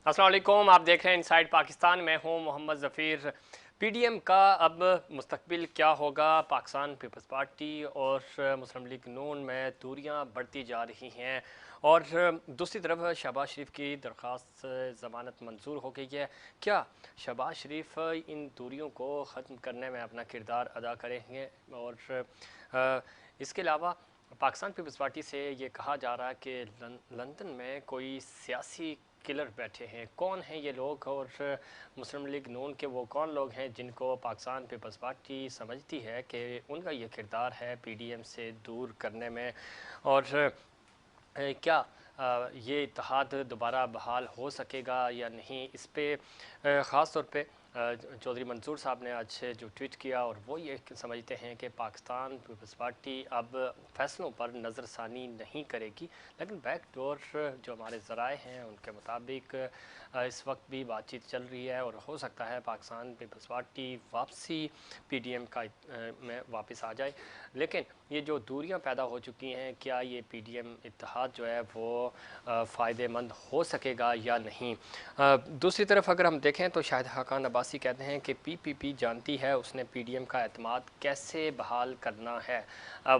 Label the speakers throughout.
Speaker 1: अस्सलाम वालेकुम, आप देख रहे हैं इनसाइड पाकिस्तान। मैं हूं मोहम्मद ज़फ़ीर। पीडीएम का अब मुस्तकबिल क्या होगा? पाकिस्तान पीपल्स पार्टी और मुस्लिम लीग नून में दूरियां बढ़ती जा रही हैं और दूसरी तरफ शहबाज शरीफ की दरख्वास्त ज़मानत मंजूर हो गई है। क्या शहबाज शरीफ इन दूरियों को ख़त्म करने में अपना किरदार अदा करेंगे? और इसके अलावा पाकिस्तान पीपल्स पार्टी से ये कहा जा रहा है कि लंदन में कोई सियासी किलर बैठे हैं। कौन हैं ये लोग और मुस्लिम लीग नून के वो कौन लोग हैं जिनको पाकिस्तान पीपल्स पार्टी समझती है कि उनका ये किरदार है पीडीएम से दूर करने में? और क्या ये इत्तेहाद दोबारा बहाल हो सकेगा या नहीं? इस पे ख़ास तौर पे चौधरी मंसूर साहब ने आज जो ट्वीट किया और वो ये समझते हैं कि पाकिस्तान पीपल्स पार्टी अब फैसलों पर नज़रसानी नहीं करेगी, लेकिन बैक डोर जो हमारे ज़राए हैं उनके मुताबिक इस वक्त भी बातचीत चल रही है और हो सकता है पाकिस्तान पीपल्स पार्टी वापसी पीडीएम का में वापस आ जाए। लेकिन ये जो दूरियां पैदा हो चुकी हैं, क्या ये पीडीएम इत्तेहाद जो है वो फ़ायदेमंद हो सकेगा या नहीं? दूसरी तरफ अगर हम देखें तो शाहिद खाकान अब्बासी कहते हैं कि पीपीपी जानती है उसने पीडीएम का एतमाद कैसे बहाल करना है।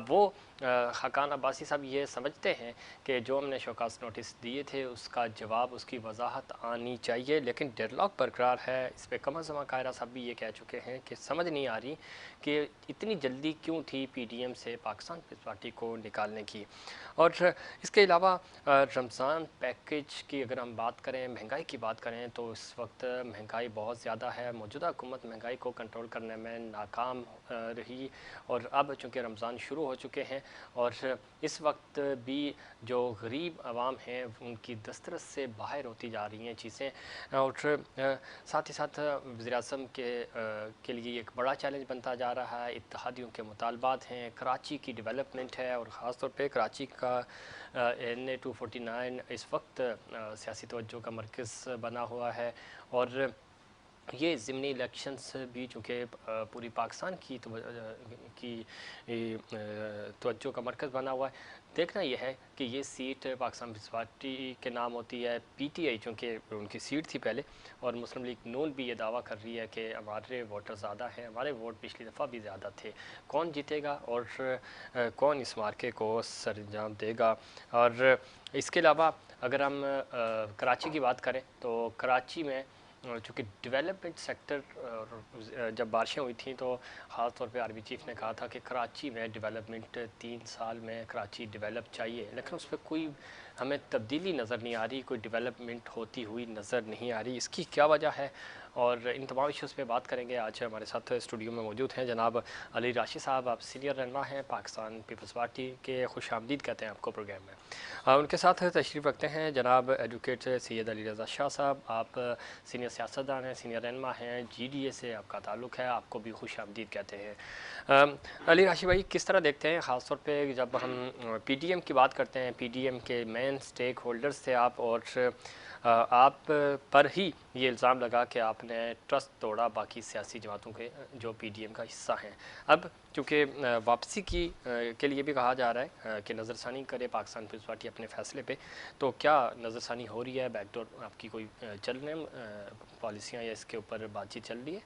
Speaker 1: वो खाकान अब्बासी साहब ये समझते हैं कि जो हमने शोकास नोटिस दिए थे उसका जवाब, उसकी वजाहत आनी चाहिए, लेकिन डेडलॉक बरकरार है। इस पर कमर ज़मान कायरा साहब भी ये कह चुके हैं कि समझ नहीं आ रही कि इतनी जल्दी क्यों थी पीडीएम से पाकिस्तान पीपल्स पार्टी को निकालने की। और इसके अलावा रमज़ान पैकेज की अगर हम बात करें, महंगाई की बात करें, तो इस वक्त महंगाई बहुत ज़्यादा है। मौजूदा हुकूमत महंगाई को कंट्रोल करने में नाकाम रही और अब चूँकि रमज़ान शुरू हो चुके हैं और इस वक्त भी जो गरीब आवाम हैं उनकी दस्तरस से बाहर होती जा रही हैं चीज़ें। और साथ ही साथ वज़ीर-ए-आज़म के लिए एक बड़ा चैलेंज बनता जा रहा है। इत्तेहादियों के मुतालबात हैं, कराची की डेवलपमेंट है और ख़ास तौर पे कराची का NA 249 इस वक्त सियासी तवज्जो का मरकज़ बना हुआ है। और ये ज़िमनी इलेक्शंस भी चूँकि पूरी पाकिस्तान की तवज्जो का मरकज़ बना हुआ है। देखना यह है कि ये सीट पाकिस्तान पीपल्स पार्टी के नाम होती है। पीटीआई चूँकि उनकी सीट थी पहले, और मुस्लिम लीग नून भी ये दावा कर रही है कि हमारे वोटर ज़्यादा हैं, हमारे वोट पिछली दफ़ा भी ज़्यादा थे। कौन जीतेगा और कौन इस मार्के को सरअंजाम देगा? और इसके अलावा अगर हम कराची की बात करें तो कराची में चूँकि डेवलपमेंट सेक्टर, जब बारिशें हुई थी तो ख़ास तौर पे आर्मी चीफ़ ने कहा था कि कराची में डेवलपमेंट 3 साल में कराची डेवलप चाहिए, लेकिन उस पर कोई हमें तब्दीली नज़र नहीं आ रही, कोई डेवलपमेंट होती हुई नज़र नहीं आ रही। इसकी क्या वजह है? और इन तमाम इश्यूज़ पे बात करेंगे। आज हमारे साथ स्टूडियो में मौजूद हैं जनाब अली राशिद साहब। आप सीनियर रहनुमा हैं पाकिस्तान पीपल्स पार्टी के, खुशामदीद कहते हैं आपको प्रोग्राम में। उनके साथ तशरीफ़ रखते हैं जनाब एडवोकेट सैयद अली रज़ा शाह साहब। आप सीनियर सियासतदान हैं, सीनियर रहनुमा हैं, GDA से आपका ताल्लुक़ है, आपको भी खुशामदीद कहते हैं। अली राशिद भाई, किस तरह देखते हैं ख़ास तौर पे जब हम पीडीएम की बात करते हैं, पीडीएम के मेन स्टेक होल्डर्स थे आप, और आप पर ही ये इल्ज़ाम लगा कि आपने ट्रस्ट तोड़ा बाकी सियासी जमातों के जो पीडीएम का हिस्सा हैं। अब चूँकि वापसी के लिए भी कहा जा रहा है कि नज़रसानी करे पाकिस्तान पीपल्स पार्टी अपने फ़ैसले पे, तो क्या नज़रसानी हो रही है? बैकडोर आपकी कोई चल रहे पॉलिसियाँ या इसके ऊपर बातचीत चल रही है?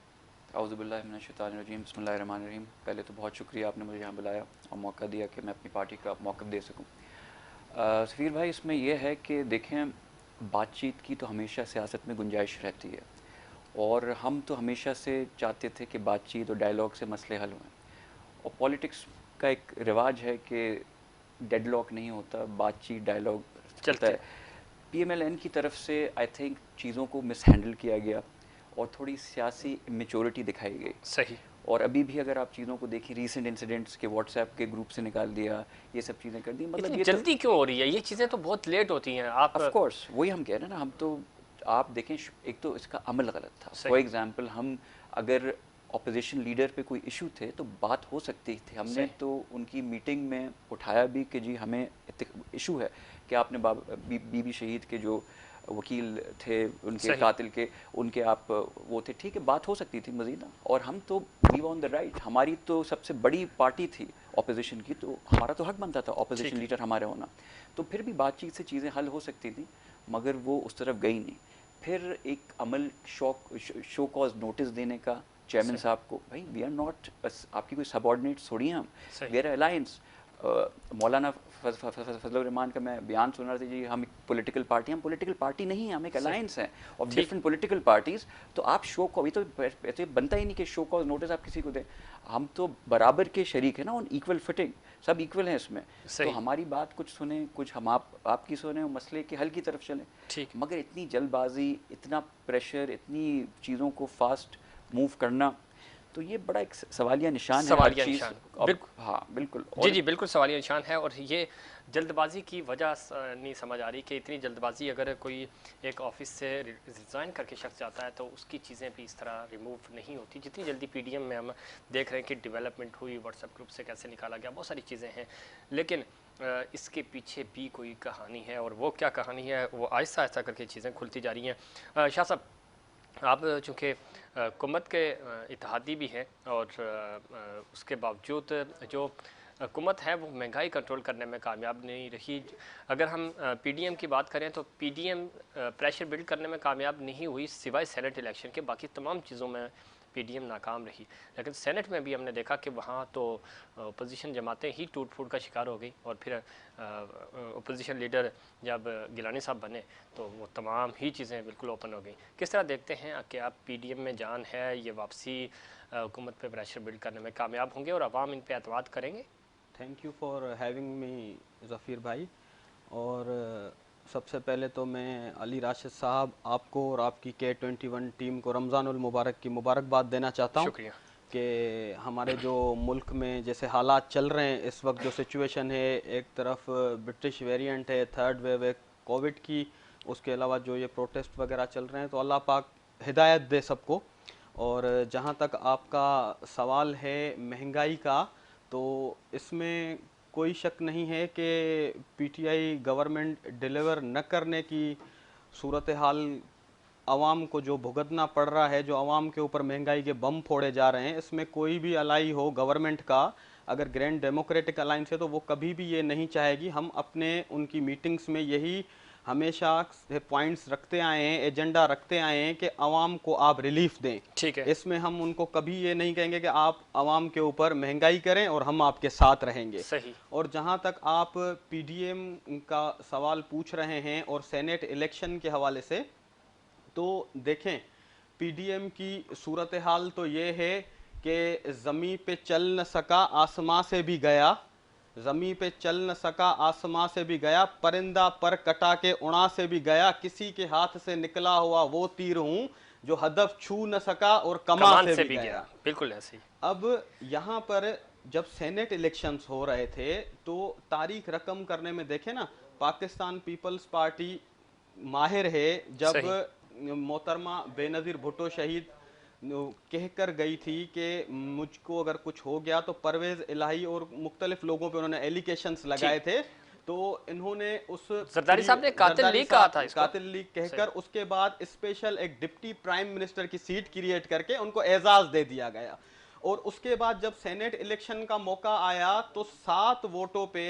Speaker 2: औज़ुबिल्लाहि मिनश्शैतानिर्रजीम, बिस्मिल्लाहिर्रहमानिर्रहीम। पहले तो बहुत शुक्रिया, आपने मुझे यहाँ बुलाया और मौका दिया कि मैं अपनी पार्टी का मौक़िफ़ दे सकूँ। सफ़ीर भाई, इसमें यह है कि देखें, बातचीत की तो हमेशा सियासत में गुंजाइश रहती है और हम तो हमेशा से चाहते थे कि बातचीत और डायलॉग से मसले हल हों। और पॉलिटिक्स का एक रिवाज है कि डेडलॉक नहीं होता, बातचीत डायलॉग चलता
Speaker 1: चलते
Speaker 2: है। PMLN की तरफ से आई थिंक चीज़ों को मिसहैंडल किया गया और थोड़ी सियासी मेच्योरिटी दिखाई गई।
Speaker 1: सही।
Speaker 2: और अभी भी अगर आप चीज़ों को देखें, रीसेंट इंसिडेंट्स के व्हाट्सएप के ग्रुप से निकाल दिया, ये सब चीज़ें कर दी, मतलब
Speaker 1: इतनी
Speaker 2: ये तो
Speaker 1: जल्दी क्यों हो रही है? ये चीज़ें तो बहुत लेट होती हैं। आप
Speaker 2: ऑफ कोर्स वही हम कह रहे हैं ना, हम तो आप देखें, एक तो इसका अमल गलत था। फॉर
Speaker 1: सही।
Speaker 2: एग्जांपल, हम अगर अपोजिशन लीडर पे कोई इशू थे तो बात हो सकती थी। हमने
Speaker 1: सही।
Speaker 2: तो उनकी मीटिंग में उठाया भी कि जी हमें इशू है कि आपने बीबी शहीद के जो वकील थे, उनके
Speaker 1: सही।
Speaker 2: कातिल के, उनके आप वो थे, ठीक है, बात हो सकती थी मज़ीद। और हम तो वी ऑन द राइट, हमारी तो सबसे बड़ी पार्टी थी अपोजिशन की, तो हमारा तो हक बनता था अपोजिशन
Speaker 1: ठीक है।
Speaker 2: लीडर हमारे होना। तो फिर भी बातचीत से चीज़ें हल हो सकती थी, मगर वो उस तरफ गई नहीं। फिर एक अमल शो कॉज नोटिस देने का चेयरमैन साहब को, भाई वी आर नॉट, आपकी कोई सबॉर्डिनेट थोड़ी हैं हम, वी आर अलायंस। मौलाना फजल रहमान का मैं बयान सुन रहा था जी, हम एक पॉलिटिकल पार्टी, हम पॉलिटिकल पार्टी नहीं हैं, हम एक अलायंस हैं ऑफ डिफरेंट पॉलिटिकल पार्टीज। तो आप शो को, अभी तो ऐसे बनता ही नहीं कि शो कॉज नोटिस आप किसी को दें, हम तो बराबर के शरीक हैं ना, ऑन इक्वल फिटिंग, सब इक्वल हैं इसमें। तो हमारी बात कुछ सुने, कुछ हम आपकी सुने, मसले के हल की तरफ चलें। मगर इतनी जल्दबाजी, इतना प्रेशर, इतनी चीज़ों को फास्ट मूव करना, तो ये बड़ा एक सवालिया निशान है हर चीज़। हाँ बिल्कुल,
Speaker 1: जी बिल्कुल सवालिया निशान है। और ये जल्दबाजी की वजह नहीं समझ आ रही कि इतनी जल्दबाजी, अगर कोई एक ऑफिस से रिज़ाइन करके शख्स जाता है तो उसकी चीज़ें भी इस तरह रिमूव नहीं होती जितनी जल्दी पीडीएम में हम देख रहे हैं कि डेवलपमेंट हुई, व्हाट्सएप ग्रुप से कैसे निकाला गया, बहुत सारी चीज़ें हैं। लेकिन इसके पीछे भी कोई कहानी है, और वो क्या कहानी है वो आहिस्ता आहिस्ता करके चीज़ें खुलती जा रही हैं। शाह साहब, आप चूँकि हुकूमत के इत्तेहादी भी हैं, और उसके बावजूद जो हुकूमत है वो महंगाई कंट्रोल करने में कामयाब नहीं रही। अगर हम पीडीएम की बात करें तो पीडीएम प्रेशर बिल्ड करने में कामयाब नहीं हुई, सिवाय सेनेट इलेक्शन के, बाकी तमाम चीज़ों में पीडीएम नाकाम रही। लेकिन सेनेट में भी हमने देखा कि वहाँ तो अपोजिशन जमातें ही टूट फूट का शिकार हो गई, और फिर अपोजिशन लीडर जब गिलानी साहब बने तो वो तमाम ही चीज़ें बिल्कुल ओपन हो गई। किस तरह देखते हैं कि आप पीडीएम में जान है, ये वापसी हुकूमत पे प्रेशर बिल्ड करने में कामयाब होंगे और अवाम इन पे एतमाद करेंगे?
Speaker 3: Thank you for having me Zafeer भाई। और सबसे पहले तो मैं अली राशिद साहब, आपको और आपकी K21 टीम को रमज़ानुल मुबारक की मुबारकबाद देना चाहता हूँ।
Speaker 1: शुक्रिया।
Speaker 3: कि हमारे जो मुल्क में जैसे हालात चल रहे हैं इस वक्त, जो सिचुएशन है, एक तरफ ब्रिटिश वेरिएंट है, थर्ड वेव है कोविड की, उसके अलावा जो ये प्रोटेस्ट वगैरह चल रहे हैं, तो अल्लाह पाक हिदायत दे सबको। और जहाँ तक आपका सवाल है महंगाई का, तो इसमें कोई शक नहीं है कि पीटीआई गवर्नमेंट डिलीवर न करने की सूरत हाल आवाम को जो भुगतना पड़ रहा है, जो आवाम के ऊपर महंगाई के बम फोड़े जा रहे हैं, इसमें कोई भी अलाई हो गवर्नमेंट का, अगर ग्रैंड डेमोक्रेटिक अलायंस है तो वो कभी भी ये नहीं चाहेगी। हम अपने उनकी मीटिंग्स में यही हमेशा पॉइंट्स रखते आए हैं, एजेंडा रखते आए हैं कि आवाम को आप रिलीफ दें।
Speaker 1: ठीक है।
Speaker 3: इसमें हम उनको कभी ये नहीं कहेंगे कि आप आवाम के ऊपर महंगाई करें और हम आपके साथ रहेंगे।
Speaker 1: सही।
Speaker 3: और जहाँ तक आप पीडीएम का सवाल पूछ रहे हैं और सेनेट इलेक्शन के हवाले से, तो देखें पीडीएम की सूरत हाल तो ये है कि ज़मीं पे चल न सका आसमां से भी गया, ज़मीं पे चल न सका आसमां से भी गया, परिंदा पर कटा के उड़ा से भी गया, किसी के हाथ से निकला हुआ वो तीर हूँ जो हदफ छू न सका और कमान से भी गया।
Speaker 1: बिल्कुल ऐसे ही।
Speaker 3: अब यहाँ पर जब सेनेट इलेक्शंस हो रहे थे तो तारीख रकम करने में देखें ना, पाकिस्तान पीपल्स पार्टी माहिर है। जब मोहतरमा बेनज़ीर भुट्टो शहीद कहकर गई थी कि मुझको अगर कुछ हो गया तो परवेज़ इलाही और मुख्तलिफ लोगों पे उन्होंने एलिगेशंस लगाए थे, तो इन्होंने उस
Speaker 1: जरदारी साहब ने कातिल लीग कहा था इसको,
Speaker 3: कातिल लीग कहकर उसके बाद स्पेशल एक डिप्टी प्राइम मिनिस्टर की सीट क्रिएट करके उनको एजाज दे दिया गया। और उसके बाद जब सेनेट इलेक्शन का मौका आया तो 7 वोटों पे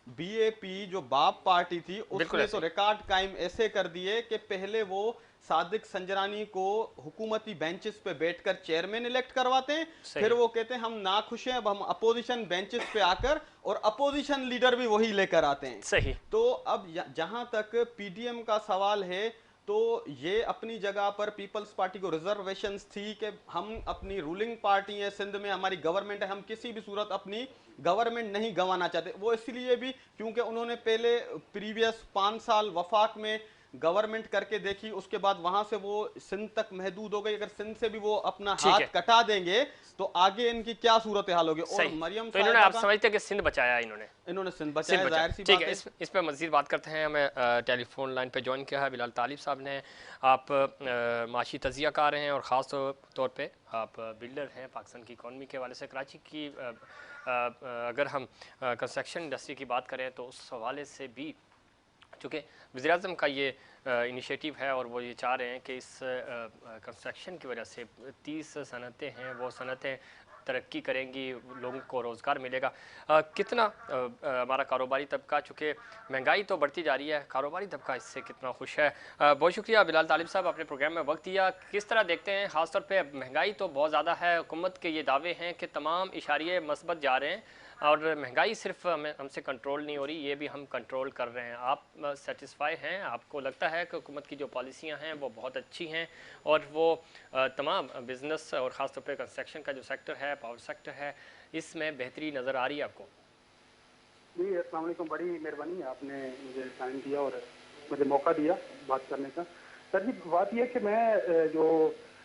Speaker 3: बीएपी जो बाप पार्टी थी उसने तो रिकॉर्ड कायम ऐसे कर दिए कि पहले वो सादिक संजरानी को हुकूमती बेंचेस पे बैठकर चेयरमैन इलेक्ट करवाते हैं, फिर वो कहते हैं हम नाखुश हैं, अब हम अपोजिशन बेंचेस पे आकर, और अपोजिशन लीडर भी वही लेकर आते हैं।
Speaker 1: सही।
Speaker 3: तो अब जहां तक पीडीएम का सवाल है, तो ये अपनी जगह पर पीपल्स पार्टी को रिजर्वेशंस थी कि हम अपनी रूलिंग पार्टी है, सिंध में हमारी गवर्नमेंट है, हम किसी भी सूरत अपनी गवर्नमेंट नहीं गंवाना चाहते। वो इसलिए भी क्योंकि उन्होंने पहले प्रीवियस 5 साल वफाक में गवर्नमेंट करके देखी, उसके बाद वहां से वो सिंध तक महदूद हो गई। अगर सिंध से भी वो अपना हाथ कटा देंगे तो आगे इनकी क्या सूरत हाल होगी। और मरियम
Speaker 1: तो इन्होंने, आप समझते हैं कि सिंध बचाया, इन्होंने
Speaker 3: सिंध बचाया, जाहिर सी
Speaker 1: ठीक
Speaker 3: बात
Speaker 1: है। इस पे मजीद बात करते हैं। हमें टेलीफोन लाइन पे ज्वाइन किया है बिलाल तालिब साहब ने। आप माशी तजिया कार हैं और ख़ास तौर पे आप बिल्डर हैं पाकिस्तान की इकॉनमी के हवाले से। कराची की अगर हम कंस्ट्रक्शन इंडस्ट्री की बात करें तो उस हवाले से भी चूँकि वज़ीर-ए-आज़म का ये इनिशिएटिव है और वो ये चाह रहे हैं कि इस कंस्ट्रक्शन की वजह से 30 सनतें हैं वो सनतें तरक्की करेंगी, लोगों को रोज़गार मिलेगा। कितना हमारा कारोबारी तबका, चूँकि महंगाई तो बढ़ती जा रही है, कारोबारी तबका इससे कितना खुश है? बहुत शुक्रिया बिलाल तालिब साहब, अपने प्रोग्राम में वक्त दिया। किस तरह देखते हैं, ख़ासतौर पे महंगाई तो बहुत ज़्यादा है, हुकूमत के ये दावे हैं कि तमाम इशारे मस्बत जा रहे हैं और महंगाई सिर्फ हमसे कंट्रोल नहीं हो रही, ये भी हम कंट्रोल कर रहे हैं। आप सेटिस्फाई हैं? आपको लगता है कि हुकूमत की जो पॉलिसियाँ हैं वो बहुत अच्छी हैं और वो तमाम बिज़नेस और ख़ास तौर पे कंस्ट्रक्शन का जो सेक्टर है, पावर सेक्टर है, इसमें बेहतरी नज़र आ रही है आपको?
Speaker 4: जी अस्सलाम वालेकुम, बड़ी मेहरबानी है, आपने मुझे टाइम दिया और मुझे मौका दिया बात करने का। सर जी, बात यह कि मैं जो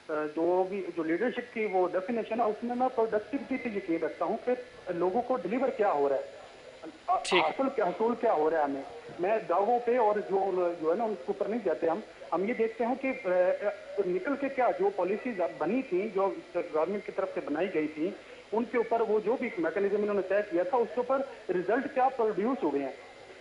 Speaker 4: लीडरशिप की वो डेफिनेशन है उसमें मैं प्रोडक्टिविटी पे यकीन रखता हूँ कि लोगों को डिलीवर क्या हो रहा है, हासिल क्या हो रहा है हमें। मैं दावों पे और जो है ना उसके ऊपर नहीं जाते हम ये देखते हैं कि निकल के क्या जो पॉलिसीज बनी थी, जो गवर्नमेंट की तरफ से बनाई गई थी, उनके ऊपर वो जो भी मैकेनिज्म इन्होंने तय किया था उसके ऊपर रिजल्ट क्या प्रोड्यूस हो गए हैं।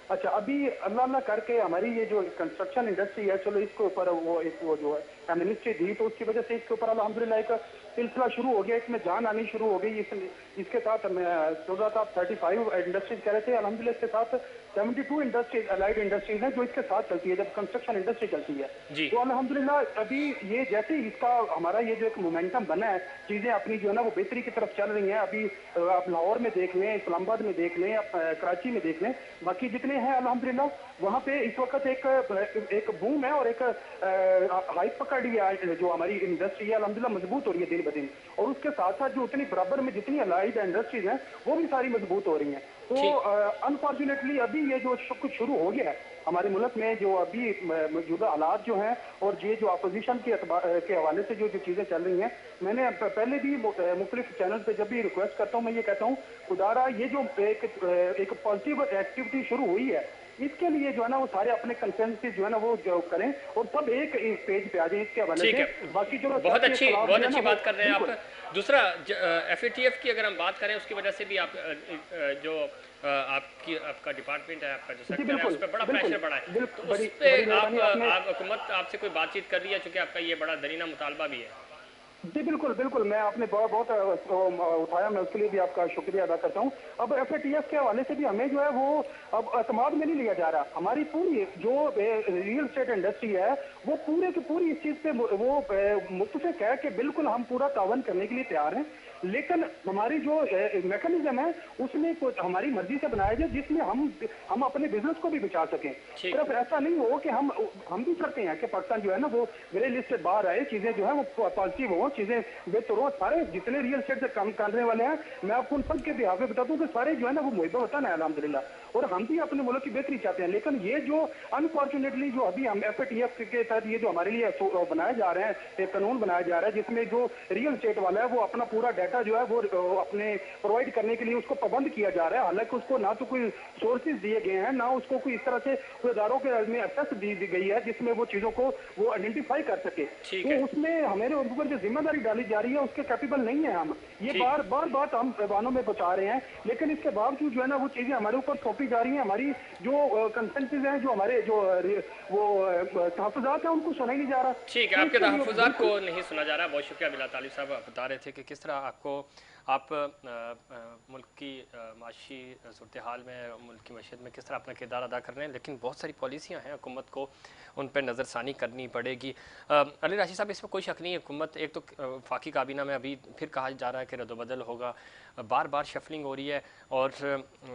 Speaker 4: अच्छा, अभी अल्लाह अल्लाह करके हमारी ये जो कंस्ट्रक्शन इंडस्ट्री है, चलो इसके ऊपर वो जो है मिनिस्ट्री दी, तो उसकी वजह से इसके ऊपर अल्हम्दुलिल्लाह एक सिलसिला शुरू हो गया, इसमें जान आनी शुरू हो गई। इसके साथ मैं सुन रहा था, 35 इंडस्ट्रीज कह रहे थे, अल्हम्दुलिल्लाह इसके साथ 72 इंडस्ट्रीज अलाइड इंडस्ट्रीज हैं जो इसके साथ चलती है जब कंस्ट्रक्शन इंडस्ट्री चलती है। तो अल्हम्दुलिल्लाह अभी ये जैसे ही इसका हमारा ये जो एक मोमेंटम बना है, चीजें अपनी जो है ना वो बेहतरी की तरफ चल रही हैं। अभी आप लाहौर में देख लें, इस्लामाबाद में देख लें, कराची में देख लें, बाकी जितने हैं अल्हम्दुलिल्लाह वहाँ पे इस वक्त एक बूम है और एक हाइप पकड़ रही है जो हमारी इंडस्ट्री है, अल्हम्दुलिल्लाह मजबूत हो रही है दिन ब दिन। और उसके साथ साथ जो उतनी बराबर में जितनी अलाइड इंडस्ट्रीज हैं वो भी सारी मजबूत हो रही हैं। तो अनफॉर्चुनेटली अभी ये जो कुछ शुरू हो गया है हमारे मुल्क में, जो अभी मौजूदा हालात जो हैं और ये जो अपोजिशन के हवाले से जो चीज़ें चल रही हैं, मैंने पहले भी मुख्तलिफ चैनल पे जब भी रिक्वेस्ट करता हूँ, मैं ये कहता हूँ खुदारा ये जो एक पॉजिटिव एक्टिविटी शुरू हुई है, इसके लिए जो है ना वो सारे अपने कंसेंसस जो है ना वो जो करें और सब एक पेज पे आ जाए इसके हवाले से। बाकी जो
Speaker 1: बहुत अच्छी बात कर रहे हैं आप। दूसरा FATF की अगर हम बात करें, उसकी वजह से भी आप जो आपका डिपार्टमेंट है, आपका जो सेक्टर है, उस पर बड़ा प्रेशर पड़ा है, तो उस पर आप हुकूमत आपसे कोई बातचीत कर रही है, चूंकि आपका ये बड़ा दरीना मुतालबा भी है?
Speaker 4: जी बिल्कुल, मैं आपने बहुत उठाया, मैं उसके लिए भी आपका शुक्रिया अदा करता हूँ। अब FATF के हवाले से भी हमें जो है वो अब एतमाद में नहीं लिया जा रहा। हमारी पूरी जो रियल एस्टेट इंडस्ट्री है वो पूरे की पूरी इस चीज़ पे वो मुत्तफिक है कि बिल्कुल हम पूरा तावन करने के लिए तैयार हैं, लेकिन हमारी जो मैकेनिज्म है उसमें कुछ हमारी मर्जी से बनाया जाए जिसमें हम अपने बिजनेस को भी बचा सकें। सिर्फ ऐसा नहीं हो कि हम भी करते हैं कि पाकिस्तान जो है ना वो ग्रे लिस्ट से बाहर आए, चीजें जो है वो पॉजिटिव हो, चीजें बेहतर हो। सारे जितने रियल एस्टेट से काम करने वाले हैं, मैं आपको उन सब के बिहाफ में बता दूं कि सारे जो है ना वो मुहिबा वतन है अल्हम्दुलिल्लाह, और हम भी अपने मुल्क की बेहतरी चाहते हैं। लेकिन ये जो अनफॉर्चुनेटली जो अभी हम FATF के तहत ये जो हमारे लिए बनाए जा रहे हैं, एक कानून बनाया जा रहा है जिसमें जो रियल एस्टेट वाला है वो अपना पूरा डाटा जो है वो अपने प्रोवाइड करने के लिए उसको पाबंद किया जा रहा है। हालांकि उसको ना तो कोई सोर्सेज दिए गए हैं, ना उसको कोई इस तरह से कोई इदारों के में एक्सेस दी गई है जिसमें वो चीजों को वो आइडेंटिफाई कर सके। तो उसमें हमारे ऊपर जो जिम्मेदारी डाली जा रही है उसके कैपेबल नहीं है हम। ये बार बात हम पैमानों में बता रहे हैं, लेकिन इसके बावजूद जो है ना वो चीजें हमारे ऊपर सौंपी जा रही हैं। हमारी जो कंसेंसेस हैं, जो हमारे जो वो तहफ़्फ़ुज़ात हैं, उनको सुना ही नहीं जा रहा।
Speaker 1: ठीक है, आपके तहफ़्फ़ुज़ात को नहीं सुना जा रहा। बहुत शुक्रिया बिलाल तालिब साहब, आप बता रहे थे कि किस तरह आप मुल्क की माशी सूरत हाल में, मुल्क की मईशत में किस तरह अपना किरदार अदा कर रहे हैं, लेकिन बहुत सारी पॉलिसियाँ हैं, हुकूमत को उन पर नज़रसानी करनी पड़ेगी। अली राशिद साहब, इसमें कोई शक नहीं है, हुकूमत एक तो वफाकी काबीना में अभी फिर कहा जा रहा है कि रद्दोबदल होगा, बार बार शफलिंग हो रही है, और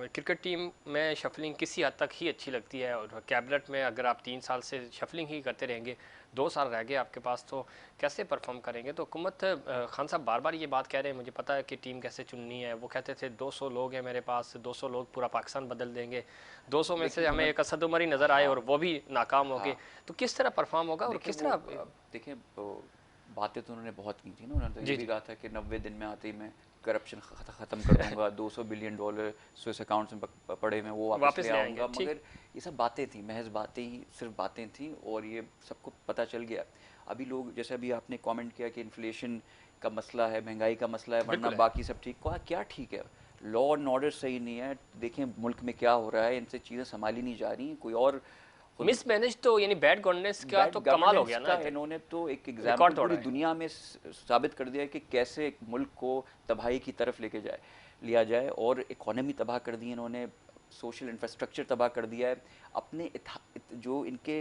Speaker 1: क्रिकेट टीम में शफलिंग किसी हद तक ही अच्छी लगती है, और कैबिनेट में अगर आप 3 साल से शफलिंग ही करते रहेंगे, 2 साल रह गए आपके पास, तो कैसे परफॉर्म करेंगे? तो हुकूमत, खान साहब बार बार ये बात कह रहे हैं, मुझे पता है कि टीम कैसे चुननी है। वो कहते थे 200 लोग हैं मेरे पास, 200 लोग पूरा पाकिस्तान बदल देंगे। 200 में से हमें एक असद उमर ही नज़र आए और वो भी नाकाम हो गए। तो किस तरह परफॉर्म होगा और किस तरह?
Speaker 2: देखिए, बातें तो उन्होंने बहुत की थी ना, उन्होंने तो ये भी कहा था कि 90 दिन में आते ही मैं करप्शन ख़त्म कर दूंगा, $200 बिलियन स्विस अकाउंट्स में पड़े हुए वो वापस ले आऊँगा। मगर ये सब बातें थी, महज बातें ही, सिर्फ बातें थी, और ये सबको पता चल गया। अभी लोग, जैसे अभी आपने कमेंट किया कि इन्फ्लेशन का मसला है, महंगाई का मसला है, वरना बाकी सब ठीक। क्या ठीक है? लॉ एंड ऑर्डर सही नहीं है। देखें मुल्क में क्या हो रहा है, इनसे चीज़ें संभाली नहीं जा रही, कोई और
Speaker 1: मिसमैनेज तो यानी बैड गवर्नेंस का तो कमाल हो गया ना।
Speaker 2: इन्होंने तो एक एग्जाम्पल पूरी दुनिया में साबित कर दिया कि कैसे एक मुल्क को तबाही की तरफ लिया जाए, और इकोनॉमी तबाह कर दी इन्होंने, सोशल इंफ्रास्ट्रक्चर तबाह कर दिया है। अपने जो इनके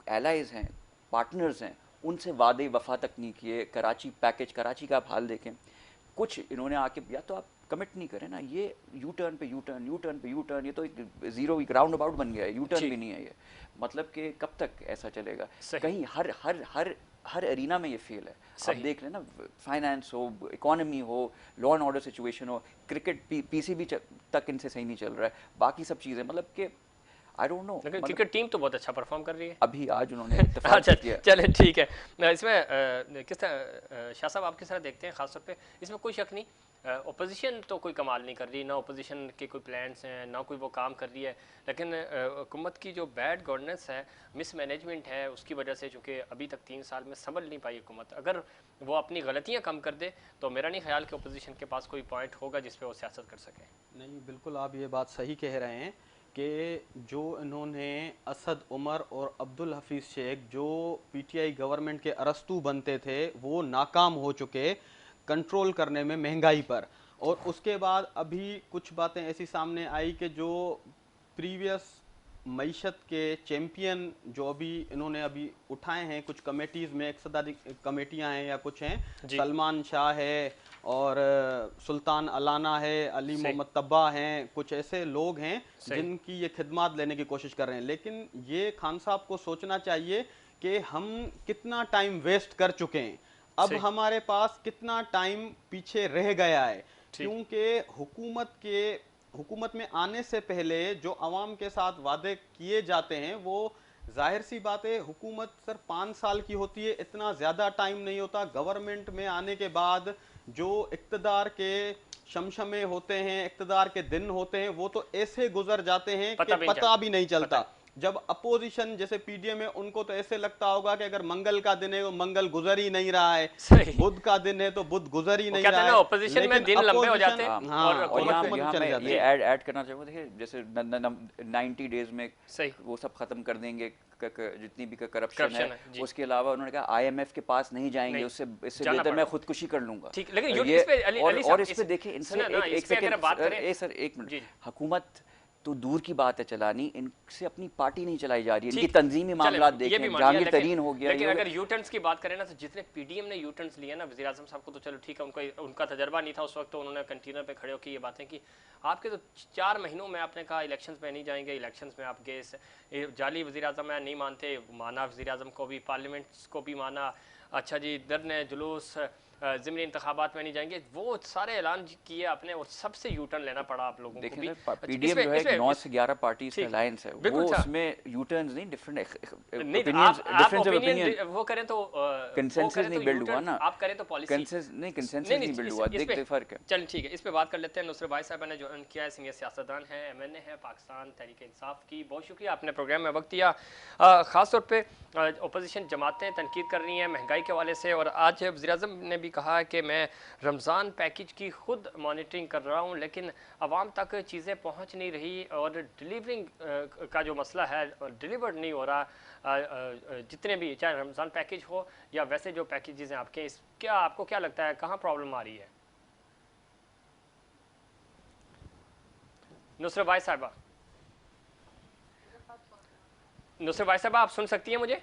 Speaker 2: एलाइज हैं, पार्टनर्स हैं, उनसे वादे वफा तक नहीं किए। कराची पैकेज, कराची का आप हाल देखें, कुछ इन्होंने आके, या तो आप कमिट नहीं करें ना, ये यू टर्न पे यू टर्न, यू टर्न पे यू टर्न, ये तो एक जीरो, एक राउंड अबाउट बन गया है, यू टर्न भी नहीं है ये। मतलब कि कब तक ऐसा चलेगा? कहीं हर हर हर हर एरिना में ये फेल है। आप देख लेना, फाइनेंस हो, इकोनॉमी हो, लॉ एंड ऑर्डर सिचुएशन हो, क्रिकेट पीसीबी तक इनसे सही नहीं चल रहा है, बाकी सब चीज़ें मतलब कि आई डोंट नो।
Speaker 1: लेकिन क्रिकेट टीम तो बहुत अच्छा परफॉर्म कर रही है
Speaker 2: अभी आज उन्होंने अच्छा
Speaker 1: किया। चले ठीक है। इसमें किस तरह शाह साहब आप किस तरह देखते हैं? खासतौर पे इसमें कोई शक नहीं, ओपोजिशन तो कोई कमाल नहीं कर रही, ना ओपोजिशन के कोई प्लान्स हैं, ना कोई वो काम कर रही है, लेकिन हुकूमत की जो बैड गवर्नेंस है, मिसमैनेजमेंट है, उसकी वजह से चूँकि अभी तक 3 साल में संभल नहीं पाई हुकूमत, अगर वो अपनी गलतियाँ कम कर दे तो मेरा नहीं ख्याल कि ओपोजिशन के पास कोई पॉइंट होगा जिस पर वो सियासत कर सके।
Speaker 3: नहीं, बिल्कुल आप ये बात सही कह रहे हैं कि जो इन्होंने असद उमर और अब्दुल हफीज़ शेख जो पीटीआई गवर्नमेंट के अरस्तू बनते थे, वो नाकाम हो चुके कंट्रोल करने में महंगाई पर। और उसके बाद अभी कुछ बातें ऐसी सामने आई कि जो प्रीवियस मईशत के चैम्पियन जो अभी इन्होंने अभी उठाए हैं, कुछ कमेटीज़ में इक़्तिसादी कमेटियां हैं या कुछ हैं, सलमान शाह है और सुल्तान अलाना है, अली मोहम्मद तब्बा हैं, कुछ ऐसे लोग हैं जिनकी ये खिदमात लेने की कोशिश कर रहे हैं। लेकिन ये खान साहब को सोचना चाहिए कि हम कितना टाइम वेस्ट कर चुके हैं, अब हमारे पास कितना टाइम पीछे रह गया है, क्योंकि हुकूमत में आने से पहले जो अवाम के साथ वादे किए जाते हैं वो जाहिर सी बात है, हुकूमत सिर्फ 5 साल की होती है, इतना ज़्यादा टाइम नहीं होता। गवर्नमेंट में आने के बाद जो इक़्तिदार के शमशमे होते हैं, इक़्तिदार के दिन होते हैं, वो तो ऐसे गुजर जाते हैं कि पता भी नहीं चलता। जब अपोजिशन जैसे पीडीएम है, उनको तो ऐसे लगता होगा कि अगर मंगल का दिन है वो मंगल गुजर ही नहीं रहा है, बुध का दिन है तो बुध गुजर ही नहीं रहा है।
Speaker 1: ऑपोजिशन में दिन लंबे हो जाते हैं।
Speaker 2: और यहाँ मैं ये ऐड करना चाहूँगा, देखिए जैसे 90 डेज में वो सब खत्म कर देंगे जितनी भी करप्शन है, उसके अलावा उन्होंने कहा आईएमएफ के पास नहीं जाएंगे, उससे बेहतर मैं खुदकुशी कर लूंगा। और इस पे देखिए, इनसे सर एक मिनट, हुकूमत तो दूर की बात है चलानी, इनसे अपनी पार्टी नहीं चलाई जा रही है, इनकी तंजीमी मामला देखें, जहांगीर तरीन हो गया।
Speaker 1: लेकिन अगर यू टर्न्स की बात करें ना, तो जितने पीडीएम ने यू टर्न्स लिए ना, वज़ीर आज़म साहब को तो चलो ठीक है, उनका तजर्बा नहीं था उस वक्त, तो उन्होंने कंटेनर पे खड़े होकर ये बातें की। आपके तो 4 महीनों में आपने कहा इलेक्शंस में नहीं जाएंगे, इलेक्शंस में आप गए, जाली वज़ीर आज़म है, नहीं मानते, माना वज़ीर आज़म को भी, पार्लियामेंट को भी माना, अच्छा जी इधर ने जुलूस ज़िमनी इंतखाबात में नहीं जाएंगे, वो सारे ऐलान किए आपने और सबसे यू टर्न लेना पड़ा आप लोगों को भी।
Speaker 2: पीडीएम जो है 9 से 11 पार्टीज का अलायंस है, वो उसमें यू टर्न्स नहीं, डिफरेंट
Speaker 1: वो करें तो
Speaker 2: कंसेंसस नहीं बिल्ड हुआ ना,
Speaker 1: आप करें तो पॉलिसी
Speaker 2: कंसेंसस नहीं बिल्ड हुआ, देख फर्क है।
Speaker 1: चल ठीक है, इस पे बात कर लेते हैं। नुसरत भाई साहब ने ज्वाइन किया है, सीनियर सियासतदान है, एमएनए है पाकिस्तान तहरीक इंसाफ की। बहुत शुक्रिया आपने प्रोग्राम में वक्त दिया। ख़ास तौर पे अपोजिशन जमातें तनकीद कर रही हैं महंगाई के हवाले से, और आज वज़ीर आज़म ने भी कहा है कि मैं रमज़ान पैकेज की खुद मॉनिटरिंग कर रहा हूँ, लेकिन आवाम तक चीज़ें पहुँच नहीं रही और डिलीवरिंग का जो मसला है डिलीवर्ड नहीं हो रहा। जितने भी चाहे रमज़ान पैकेज हो या वैसे जो पैकेजेस हैं आपके, क्या आपको क्या लगता है कहाँ प्रॉब्लम आ रही है? नुसरत भाई साहबा, नुसरत भाई साहबा आप सुन सकती हैं मुझे?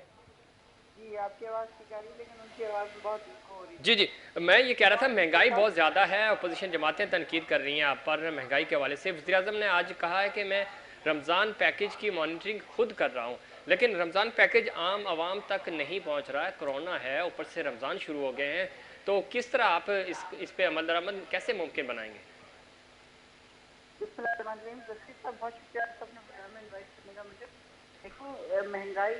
Speaker 5: जी, आपकी आवाज़ ठीक आ रही है, लेकिन उनकी आवाज़ बहुत हो रही है।
Speaker 1: जी जी, मैं ये कह रहा था महंगाई बहुत ज़्यादा है, अपोजिशन जमातें तनकीद कर रही हैं आप पर महंगाई के हवाले से। वज़ीर आज़म ने आज कहा है कि मैं रमज़ान पैकेज की मॉनिटरिंग खुद कर रहा हूँ, लेकिन रमज़ान पैकेज आम आवाम तक नहीं पहुँच रहा है, कोरोना है, ऊपर से रमज़ान शुरू हो गए हैं, तो किस तरह आप इस पे अमल दरामद कैसे मुमकिन बनाएंगे?
Speaker 5: बहुत शुक्रिया सबने प्रोग्राम में इनवाइट करने का। मुझे देखो, महंगाई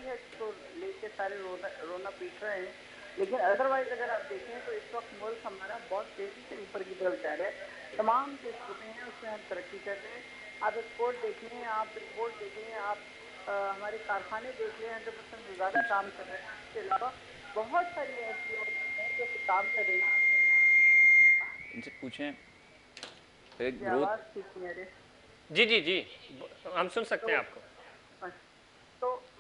Speaker 5: है तो लेके सारे रोना पीट रहे हैं, लेकिन अदरवाइज अगर आप देखें तो इस वक्त मुल्क हमारा बहुत तेजी से ऊपर की तरफ जा रहा है। तमाम जो स्कूलें हैं उसमें हम तरक्की कर रहे हैं। आप एक्सपोर्ट देख लें, आप रिपोर्ट देख लें, आप हमारे कारखाने देख लें, 100% से ज़्यादा काम कर रहे हैं। इसके अलावा बहुत सारी ऐसी हैं जो काम कर रही हैं।
Speaker 2: इनसे पूछें
Speaker 5: आवाज़ ठीक नहीं आ रही।
Speaker 1: जी जी जी, हम सुन सकते हैं आपको।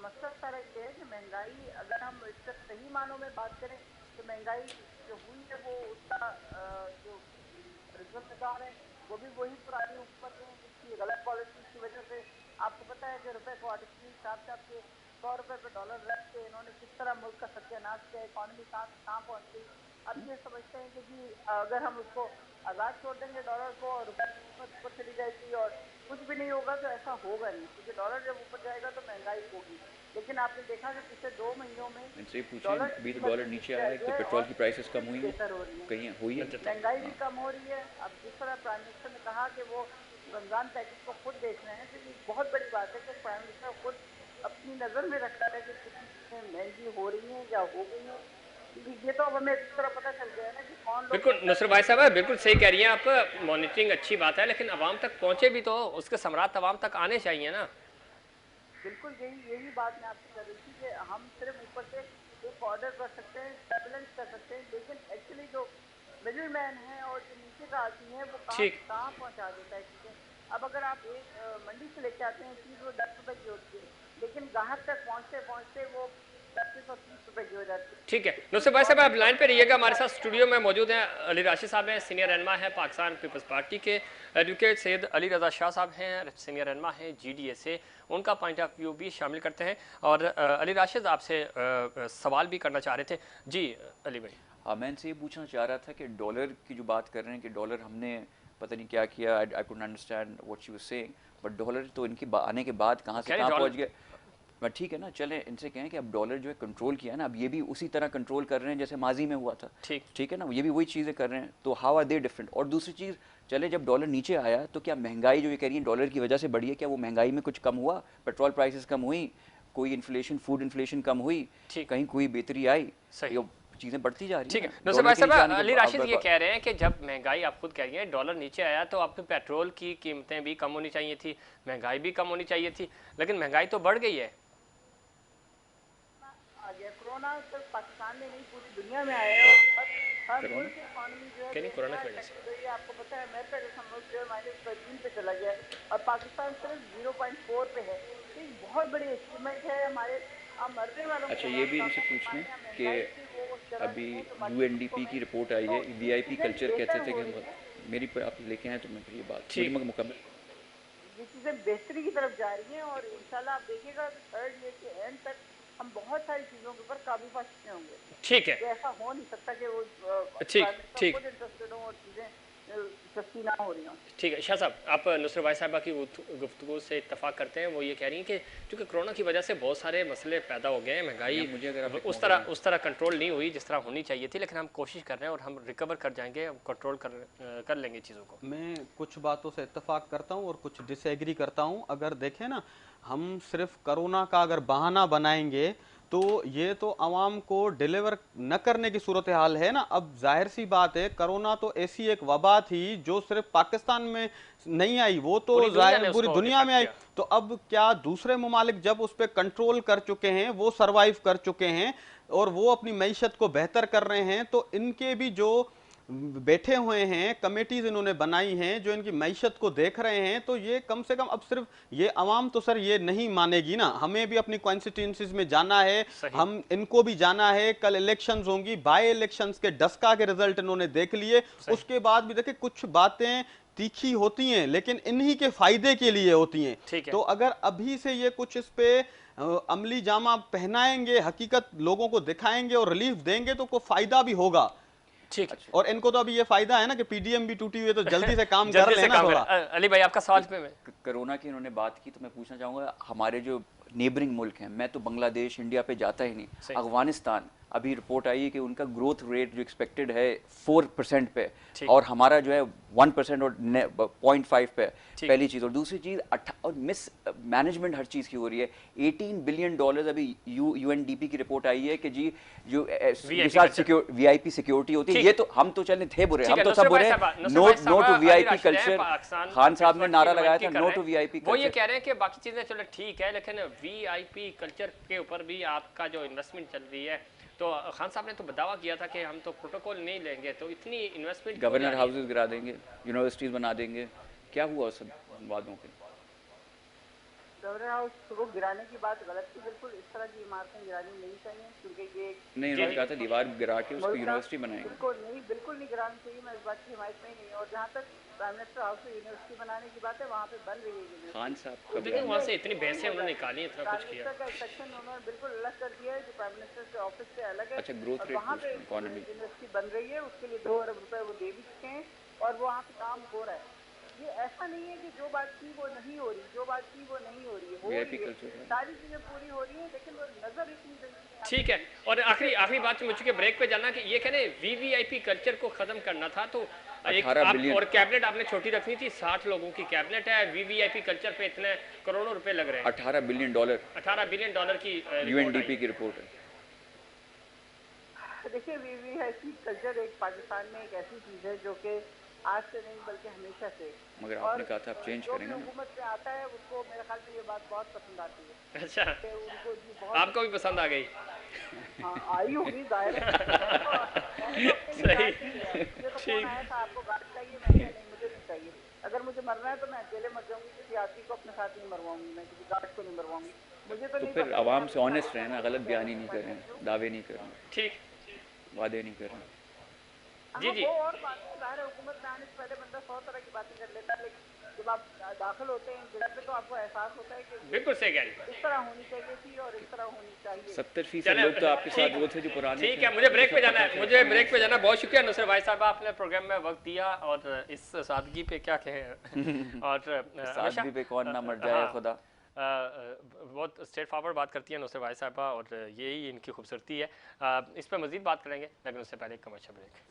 Speaker 5: मकसद सारा ये है कि महंगाई, अगर हम इसका सही मानों में बात करें तो महंगाई जो हुई है वो उसका जो रिजर्व है वो भी वही पुरानी ऊपर है, इसकी गलत पॉलिसी की वजह से। आपको पता है कि रुपए को आर्टिफिशियली छाप छाप के 100 रुपए पे डॉलर रख के इन्होंने किस तरह मुल्क का सत्यानाश किया, इकॉनमी कहाँ पहुंच गई। अब ये समझते हैं कि जी अगर हम उसको आज़ाद छोड़ देंगे डॉलर को और रुपए की कीमत ऊपर चली जाएगी और कुछ भी नहीं होगा, तो ऐसा होगा नहीं, क्योंकि डॉलर जब ऊपर जाएगा तो महंगाई होगी। लेकिन आपने देखा कि पिछले 2 महीनों में
Speaker 2: इनसे पूछें अभी तो डॉलर नीचे आया है तो पेट्रोल की प्राइसेस कम हुई हैं,
Speaker 5: बेहतर हो रही है,
Speaker 2: कहीं हुई है,
Speaker 5: महंगाई भी कम हो रही है। अब जिस तरह प्राइम मिनिस्टर ने कहा कि वो रमजान पैकेज को खुद देख रहे हैं, तो ये बहुत बड़ी बात है कि प्राइम मिनिस्टर खुद अपनी नज़र में रखता है कि कितनी चीज़ें महंगी हो रही हैं या हो गई हैं, क्योंकि ये तो अब हमें इस तरह पता चल गया है ना कि कौन लोग।
Speaker 1: बिल्कुल नुसरत भाई साहब बिल्कुल सही कह रही हैं आप, मॉनिटरिंग अच्छी बात है, लेकिन आवाम तक पहुंचे भी तो उसके समरात आवाम तक आने चाहिए ना।
Speaker 5: बिल्कुल यही बात मैं आपसे कर रही थी कि हम सिर्फ ऊपर से एक ऑर्डर कर सकते हैं, सर्विलेंस कर सकते हैं, लेकिन एक्चुअली जो मिडिल मैन है और जो नीचे का आदमी है वो कहाँ पहुँचा देता है चीज़ें। अब अगर आप एक मंडी से लेके आते हैं चीज़, वो 10 रुपए की होती है, लेकिन ग्राहक तक पहुँचते पहुँचते वो 25 और 30 रुपए की हो जाती है।
Speaker 1: ठीक है नुसरत भाई साहब आप लाइन पे रहिएगा, हमारे साथ स्टूडियो में मौजूद हैं अली राशिद साहब हैं, सीनियर रहनुमा है पाकिस्तान पीपल्स पार्टी के, एडवोकेट सैयद अली रज़ा शाह साहब हैं, सीनियर रहनुमा हैं GDA से, उनका पॉइंट ऑफ व्यू भी शामिल करते हैं। और अली राशिद आपसे सवाल भी करना चाह रहे थे। जी अली भाई।
Speaker 2: मैं इनसे ये पूछना चाह रहा था कि डॉलर की जो बात कर रहे हैं कि डॉलर हमने पता नहीं क्या किया, I couldn't understand what she was saying, but dollar तो इनकी आने के बाद कहाँ से कहाँ पहुँच गए। बट ठीक है ना, चले इनसे कहें कि अब डॉलर जो है कंट्रोल किया है ना, अब ये भी उसी तरह कंट्रोल कर रहे हैं जैसे माजी में हुआ था। ठीक है ना, ये भी वही चीज़ें कर रहे हैं, तो हाउ आर दे डिफरेंट। और दूसरी चीज़, चले जब डॉलर नीचे आया तो क्या महंगाई जो ये कह रही है डॉलर की वजह से बढ़ी है, क्या वो महंगाई में कुछ कम हुआ, पेट्रोल प्राइसेस कम हुई, कोई इन्फ्लेशन फूड इन्फ्लेशन कम हुई, कहीं कोई बेहतरी आई, चीजें बढ़ती जा रही हैं।
Speaker 1: ठीक है नुसरत भाई साहब, अली राशिद ये कह रहे हैं कि जब महंगाई, आप खुद कह रही हैं डॉलर नीचे आया तो आपके पेट्रोल की कीमतें भी कम होनी चाहिए थी, महंगाई भी कम होनी चाहिए थी, लेकिन महंगाई तो बढ़ गई है।
Speaker 5: कोरोना सिर्फ पाकिस्तान में नहीं पूरी दुनिया में आया है, हर मुल्क की इकॉनमी जो है
Speaker 1: कोरोना की वजह से,
Speaker 5: आपको पता है अमेरिका जैसा मुल्क जो है -13 पे चला गया और पाकिस्तान सिर्फ 0.4 पे है। तो एक बहुत बड़ी अचीवमेंट है हमारे मरने वालों।
Speaker 2: अच्छा ये भी इनसे पूछने कि अभी UNDP की रिपोर्ट आई है, VIP कल्चर कहते थे कि हम मेरी आप लेके आए तो मैं ये बात मुकम्मल,
Speaker 5: ये चीज़ें बेहतरी की तरफ जा रही हैं और इंशाल्लाह आप देखिएगा 3rd ईयर के एंड तक हम बहुत सारी चीज़ों के ऊपर काबू पा सकते होंगे।
Speaker 1: ठीक है,
Speaker 5: ऐसा हो नहीं सकता कि वो
Speaker 1: ठीक
Speaker 5: इंटरेस्टेड हो और चीज़ें सस्ती ना हो रही हों।
Speaker 1: ठीक है शाह साहब, आप नुसरत भाई साहबा की गुफ्तगू से इत्तफाक करते हैं। वो ये कह रही हैं कि चूँकि कोरोना की वजह से बहुत सारे मसले पैदा हो गए हैं, महंगाई
Speaker 2: मुझे अगर
Speaker 1: उस तरह कंट्रोल नहीं हुई जिस तरह होनी चाहिए थी, लेकिन हम कोशिश कर रहे हैं और हम रिकवर कर जाएंगे, कंट्रोल कर लेंगे चीज़ों को।
Speaker 3: मैं कुछ बातों से इत्तफाक करता हूँ और कुछ डिसएग्री करता हूँ। अगर देखें ना, हम सिर्फ कोरोना का अगर बहाना बनाएंगे तो ये तो आवाम को डिलीवर न करने की सूरत हाल है ना। अब जाहिर सी बात है, कोरोना तो ऐसी एक वबा थी जो सिर्फ पाकिस्तान में नहीं आई, वो तो पूरी दुनिया में आई। तो अब क्या दूसरे ममालिक जब उस पर कंट्रोल कर चुके हैं, वो सरवाइव कर चुके हैं और वो अपनी मईशत को बेहतर कर रहे हैं, तो इनके भी जो बैठे हुए हैं कमेटीज इन्होंने बनाई हैं जो इनकी मईशत को देख रहे हैं, तो ये कम से कम अब सिर्फ ये अवाम तो सर ये नहीं मानेगी ना, हमें भी अपनी कॉन्स्टिट्यूंसीज में जाना है, हम इनको भी जाना है। कल इलेक्शंस होंगी, बाय इलेक्शंस के डस्का के रिजल्ट इन्होंने देख लिए, उसके बाद भी देखिए कुछ बातें तीखी होती हैं लेकिन इन्हीं के फायदे के लिए होती हैं। तो अगर अभी से ये कुछ इस पे अमली जामा पहनाएंगे, हकीकत लोगों को दिखाएंगे और रिलीफ देंगे तो कोई फायदा भी होगा।
Speaker 1: ठीक,
Speaker 3: और इनको तो अभी ये फायदा है ना कि PDM भी टूटी हुई है, तो जल्दी से काम कर लेना थोड़ा।
Speaker 1: अली भाई आपका सवाल पे मैं
Speaker 2: कोरोना की इन्होंने बात की तो मैं पूछना चाहूँगा, हमारे जो नेबरिंग मुल्क हैं, मैं तो बांग्लादेश इंडिया पे जाता ही नहीं, अफगानिस्तान अभी रिपोर्ट आई है कि उनका ग्रोथ रेट जो एक्सपेक्टेड है 4% पे और हमारा जो है 1% और 0.5 पे। पहली चीज़। और दूसरी चीज़ और मिस मैनेजमेंट हर चीज़ की हो रही है। $18 बिलियन अभी UNDP की रिपोर्ट आई है कि जी जो VIP सिक्योरिटी होती है, ये तो हम तो चले थे बुरे, हम तो सब बुरे। No to VIP culture, Khan साहब ने नारा लगाया था नो टू VIP कल्चर।
Speaker 1: वो ये कह रहे हैं कि बाकी चीज़ें चलो ठीक है, लेकिन VIP कल्चर के ऊपर भी आपका जो इन्वेस्टमेंट चल रही है, तो खान साहब ने तो दावा किया था कि हम तो प्रोटोकॉल नहीं लेंगे, तो इतनी इन्वेस्टमेंट
Speaker 2: गवर्नर हाउसेस गिरा देंगे, यूनिवर्सिटीज बना देंगे, क्या हुआ उस वादों के?
Speaker 5: गवर्नर हाउस को गिराने की बात गलत थी बिल्कुल। इस तरह की इमारतें गिरानी नहीं चाहिए, क्योंकि ये
Speaker 2: नहीं, उन्होंने कहा था दीवार गिरा के उसको यूनिवर्सिटी बनाएंगे।
Speaker 5: बिल्कुल नहीं गिरानी चाहिए। मैं इस बात की हिमायत में ही नहीं है। और जहाँ तक प्राइम मिनिस्टर हाउस में यूनिवर्सिटी बनाने की बात है, वहाँ पे बन रही है यूनिवर्सिटी।
Speaker 2: खान साहब का
Speaker 1: लेकिन वहाँ से इतनी बहसें उन्होंने निकाली, इतना
Speaker 5: प्राइम
Speaker 1: कुछ किया।
Speaker 5: मिनिस्टर का एक सेक्शन उन्होंने बिल्कुल अलग कर दिया है, जो प्राइम मिनिस्टर के ऑफिस से अलग है।
Speaker 2: अच्छा, ग्रोथ
Speaker 5: और
Speaker 2: रेट
Speaker 5: वहाँ पे
Speaker 2: इकोनॉमी।
Speaker 5: यूनिवर्सिटी बन रही है, उसके लिए 2 अरब रुपए वो दे भी चुके हैं और वो वहाँ पे काम हो रहा है। ये ऐसा नहीं है कि जो बात की वो नहीं हो रही, जो बात की वो नहीं हो रही है, हो रही है, सारी चीजें पूरी हो रही है, लेकिन वो नजर इतनी नहीं है।
Speaker 1: ठीक है। और आखिरी बात मुझे के ब्रेक पे जाना कि ये कहने वीवीआईपी कल्चर को खत्म करना था, तो एक आप और कैबिनेट आपने छोटी रखनी थी। 60 लोगों की कैबिनेट है, वीवीआईपी कल्चर पे इतने करोड़ों रुपए लग रहे हैं।
Speaker 2: $18 बिलियन
Speaker 1: की
Speaker 2: यूएनडीपी की रिपोर्ट है।
Speaker 5: देखिए, वीवीआईपी कल्चर एक पाकिस्तान में एक ऐसी चीज है जो कि आज से नहीं बल्कि हमेशा से,
Speaker 2: मगर आपने कहा था आप चेंज करेंगे ना।
Speaker 5: हुकूमत में आता है उसको मेरे ख्याल से ये बात बहुत पसंद आती है।
Speaker 1: अच्छा,
Speaker 5: उनको जी बहुत
Speaker 1: आपको भी पसंद आ गई?
Speaker 5: हाँ, आई होगी जाहिर है।
Speaker 1: सही,
Speaker 5: ठीक। आपको गार्ड चाहिए? नहीं, मुझे नहीं चाहिए। अगर मुझे मरना है तो मैं अकेले मर जाऊंगी, किसी आदमी को अपने साथ नहीं मरवाऊंगी, मैं किसी गार्ड को नहीं मरवाऊंगी। मुझे तो नहीं।
Speaker 2: फिर आवाम से ऑनेस्ट रहना, गलत बयानी नहीं करें, दावे नहीं करें,
Speaker 1: ठीक,
Speaker 2: वादे नहीं करें।
Speaker 1: जी जी।
Speaker 5: वो और बात है, जाहिर है हुकूमत में आने से पहले बंदा 100 तरह की बातें कर लेता है, लेकिन जब आप दाखिल होते हैं जगह पे तो आपको एहसास होता है कि
Speaker 1: बिल्कुल सही कह रही है,
Speaker 5: इस तरह होनी चाहिए थी और इस तरह होनी चाहिए।
Speaker 2: 70% लोग तो आपके साथ वो थे जो पुराने।
Speaker 1: ठीक है, मुझे ब्रेक पे जाना है, बहुत शुक्रिया नुसरत भाई साहब, आपने प्रोग्राम में वक्त दिया और इस सादगी पे क्या कहें। और
Speaker 2: सादगी पे कौन ना मर जाए खुदा।
Speaker 1: बहुत स्ट्रेट फॉरवर्ड बात करती है नुसरत भाई साहबा और यही इनकी खूबसूरती है। इस पर मज़ीद बात करेंगे, लेकिन उससे पहले एक कमर्शियल ब्रेक।